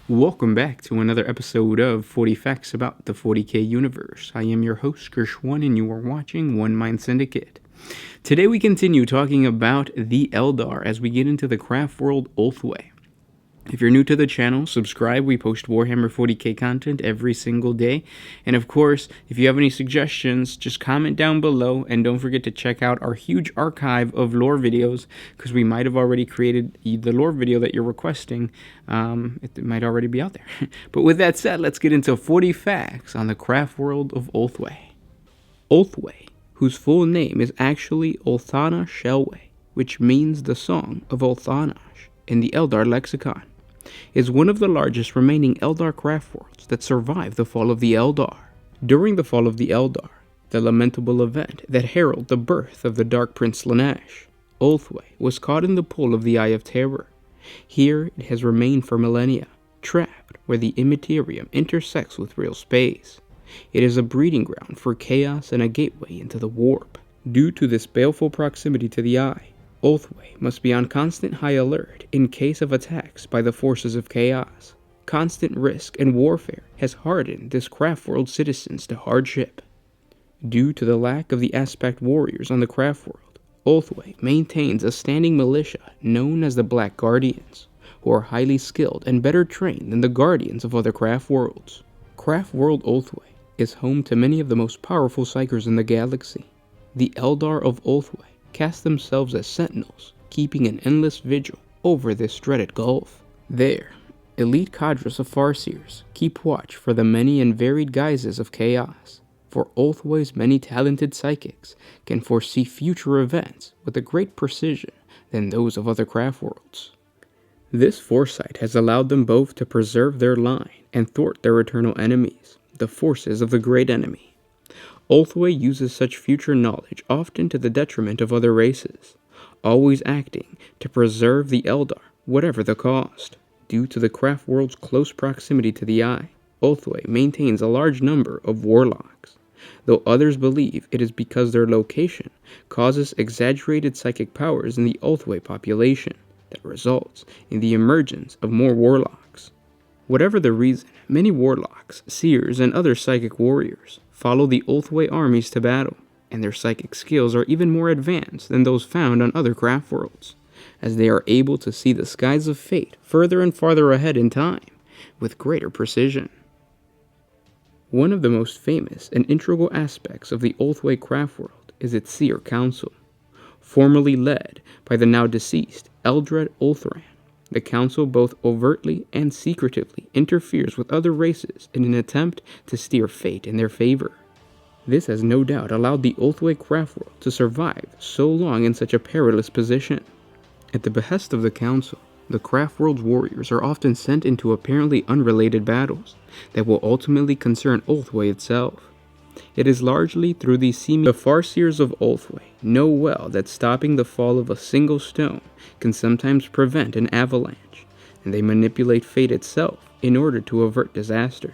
Welcome back to another episode of 40 Facts about the 40K universe. I am your host, Gershwan, and you are watching One Mind Syndicate. Today we continue talking about the Eldar as we get into the Craftworld Ulthwe. If you're new to the channel, subscribe. We post Warhammer 40K content every single day. And of course, if you have any suggestions, just comment down below. And don't forget to check out our huge archive of lore videos, because we might have already created the lore video that you're requesting. It might already be out there. But with that said, let's get into 40 facts on the Craftworld of Ulthwe. Ulthwe, whose full name is actually Ulthana Shelwe, which means the Song of Ulthanash in the Eldar lexicon, is one of the largest remaining Eldar craftworlds that survived the fall of the Eldar. During the fall of the Eldar, the lamentable event that heralded the birth of the Dark Prince Slaanesh, Ulthwe was caught in the pull of the Eye of Terror. Here it has remained for millennia, trapped where the immaterium intersects with real space. It is a breeding ground for chaos and a gateway into the warp. Due to this baleful proximity to the Eye, Ulthwe must be on constant high alert in case of attacks by the forces of chaos. Constant risk and warfare has hardened this craftworld citizens to hardship. Due to the lack of the aspect warriors on the craftworld, Ulthwe maintains a standing militia known as the Black Guardians, who are highly skilled and better trained than the guardians of other craftworlds. Craftworld Ulthwe is home to many of the most powerful psykers in the galaxy. The Eldar of Ulthwe cast themselves as sentinels, keeping an endless vigil over this dreaded gulf. There, elite cadres of Farseers keep watch for the many and varied guises of chaos, for Ulthwe's many talented psychics can foresee future events with a great precision than those of other craftworlds. This foresight has allowed them both to preserve their line and thwart their eternal enemies, the forces of the Great Enemy. Ulthwe uses such future knowledge often to the detriment of other races, always acting to preserve the Eldar, whatever the cost. Due to the craftworld's close proximity to the Eye, Ulthwe maintains a large number of warlocks, though others believe it is because their location causes exaggerated psychic powers in the Ulthwe population that results in the emergence of more warlocks. Whatever the reason, many warlocks, seers, and other psychic warriors follow the Ulthwe armies to battle, and their psychic skills are even more advanced than those found on other craftworlds, as they are able to see the skies of fate further and farther ahead in time with greater precision. One of the most famous and integral aspects of the Ulthwe craftworld is its Seer Council, formerly led by the now deceased Eldred Ulthran. The council both overtly and secretively interferes with other races in an attempt to steer fate in their favor. This has no doubt allowed the Ulthwe craftworld to survive so long in such a perilous position. At the behest of the council, the craftworld's warriors are often sent into apparently unrelated battles that will ultimately concern Ulthwe itself. It is largely through these seeming the Farseers of Ulthwe know well that stopping the fall of a single stone can sometimes prevent an avalanche, and they manipulate fate itself in order to avert disaster.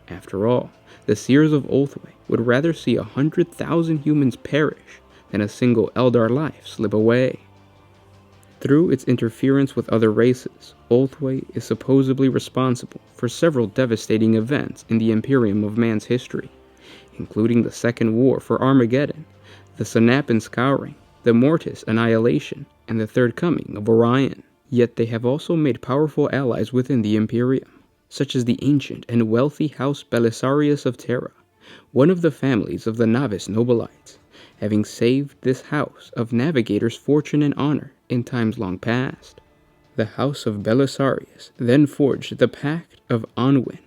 After all, the Seers of Ulthwe would rather see 100,000 humans perish than a single Eldar life slip away. Through its interference with other races, Ulthwe is supposedly responsible for several devastating events in the Imperium of Man's history, including the Second War for Armageddon, the Sanapan Scouring, the Mortis Annihilation, and the Third Coming of Orion. Yet they have also made powerful allies within the Imperium, such as the ancient and wealthy House Belisarius of Terra, one of the families of the Novice Nobilites, having saved this house of navigators' fortune and honor in times long past. The House of Belisarius then forged the Pact of Anwin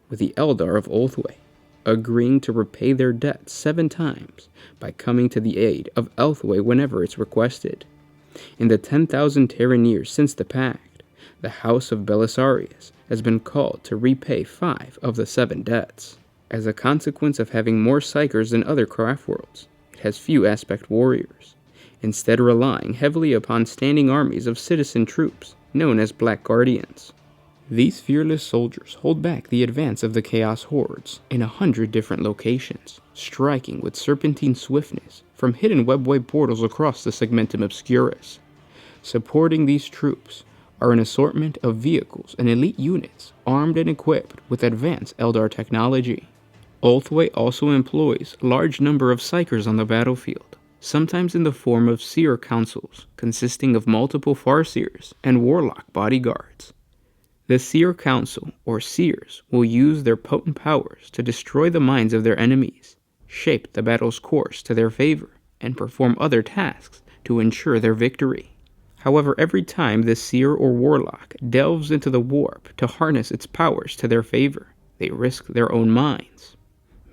with the Eldar of Ulthwe, agreeing to repay their debts 7 times by coming to the aid of Ulthwe whenever it's requested. In the 10,000 Terran years since the pact, the House of Belisarius has been called to repay 5 of the 7 debts. As a consequence of having more psykers than other craftworlds, it has few aspect warriors, instead relying heavily upon standing armies of citizen troops known as Black Guardians. These fearless soldiers hold back the advance of the Chaos Hordes in 100 different locations, striking with serpentine swiftness from hidden webway portals across the Segmentum Obscurus. Supporting these troops are an assortment of vehicles and elite units armed and equipped with advanced Eldar technology. Ulthwe also employs a large number of Psykers on the battlefield, sometimes in the form of Seer Councils, consisting of multiple Farseers and Warlock bodyguards. The Seer Council, or Seers, will use their potent powers to destroy the minds of their enemies, shape the battle's course to their favor, and perform other tasks to ensure their victory. However, every time the Seer or Warlock delves into the warp to harness its powers to their favor, they risk their own minds.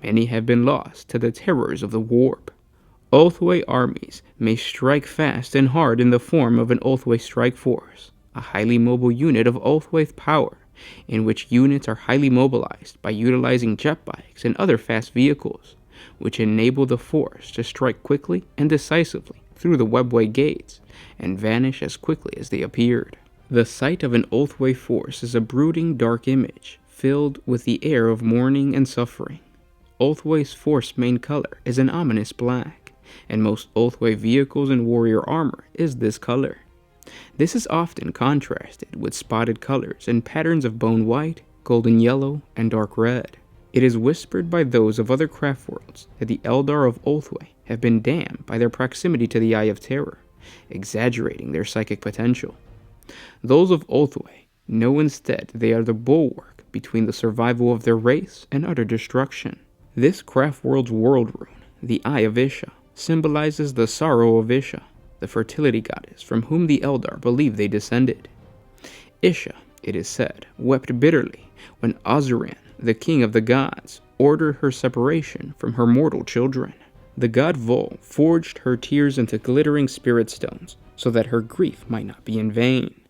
Many have been lost to the terrors of the warp. Ulthwe armies may strike fast and hard in the form of an Ulthwe strike force, a highly mobile unit of Ulthwe power, in which units are highly mobilized by utilizing jet bikes and other fast vehicles, which enable the force to strike quickly and decisively through the webway gates and vanish as quickly as they appeared. The sight of an Ulthwe force is a brooding dark image filled with the air of mourning and suffering. Ulthwe's force main color is an ominous black, and most Ulthwe vehicles and warrior armor is this color. This is often contrasted with spotted colors and patterns of bone white, golden yellow, and dark red. It is whispered by those of other craft worlds that the Eldar of Ulthwe have been damned by their proximity to the Eye of Terror, exaggerating their psychic potential. Those of Ulthwe know instead they are the bulwark between the survival of their race and utter destruction. This craft world's world rune, the Eye of Isha, symbolizes the sorrow of Isha, the fertility goddess from whom the Eldar believe they descended. Isha, it is said, wept bitterly when Ozuran, the king of the gods, ordered her separation from her mortal children. The god Vol forged her tears into glittering spirit stones so that her grief might not be in vain.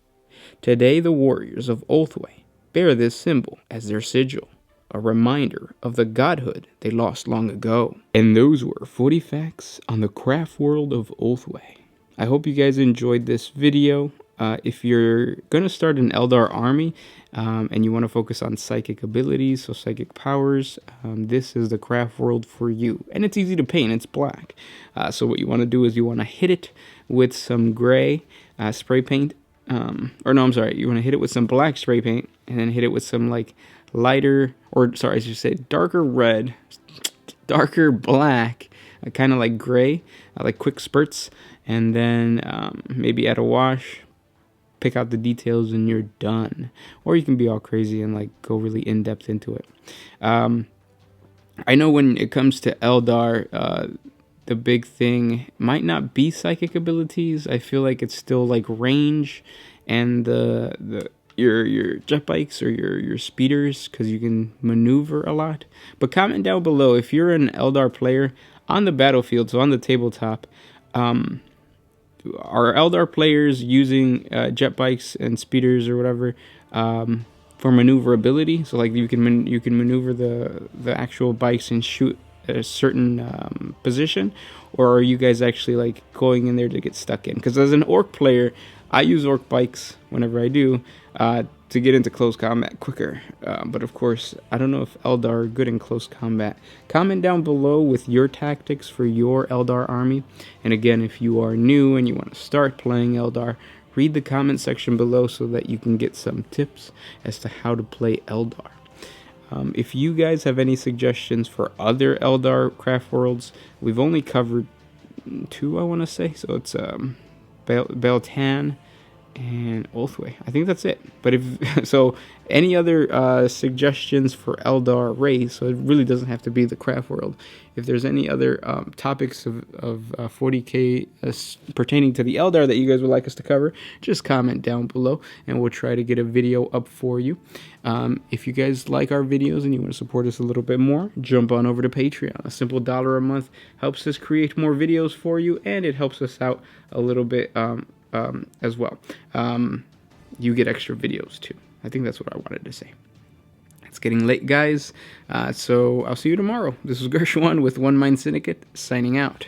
Today the warriors of Ulthwe bear this symbol as their sigil, a reminder of the godhood they lost long ago. And those were 40 facts on the craft world of Ulthwe. I hope you guys enjoyed this video. If you're going to start an Eldar army and you want to focus on psychic abilities, so psychic powers, this is the craft world for you. And it's easy to paint, it's black. So what you want to do is you want to hit it with some gray spray paint. You want to hit it with some black spray paint and then hit it with some like lighter, I should say darker red, darker black, kind of like gray, like quick spurts, and then maybe add a wash, pick out the details, and you're done. Or you can be all crazy and like go really in depth into it. I know when it comes to Eldar, the big thing might not be psychic abilities. I feel like it's still like range and your jet bikes or your speeders, because you can maneuver a lot. But comment down below if you're an Eldar player on the battlefield, so on the tabletop. Are Eldar players using jet bikes and speeders or whatever for maneuverability? So like you can maneuver the actual bikes and shoot at a certain position, or are you guys actually like going in there to get stuck in? Because as an orc player, I use orc bikes whenever I do to get into close combat quicker. But of course, I don't know if Eldar are good in close combat. Comment down below with your tactics for your Eldar army. And again, if you are new and you want to start playing Eldar, read the comment section below so that you can get some tips as to how to play Eldar. If you guys have any suggestions for other Eldar craft worlds, we've only covered 2, I want to say. So it's Beltan and Ulthwe. I think that's it. But if so, any other suggestions for Eldar race, so it really doesn't have to be the craft world. If there's any other topics of 40K pertaining to the Eldar that you guys would like us to cover, just comment down below and we'll try to get a video up for you. If you guys like our videos and you want to support us a little bit more, jump on over to Patreon. A simple $1 a month helps us create more videos for you, and it helps us out a little bit as well. You get extra videos too. I think that's what I wanted to say. It's getting late, guys, so I'll see you tomorrow. This is Gershwan with One Mind Syndicate, signing out.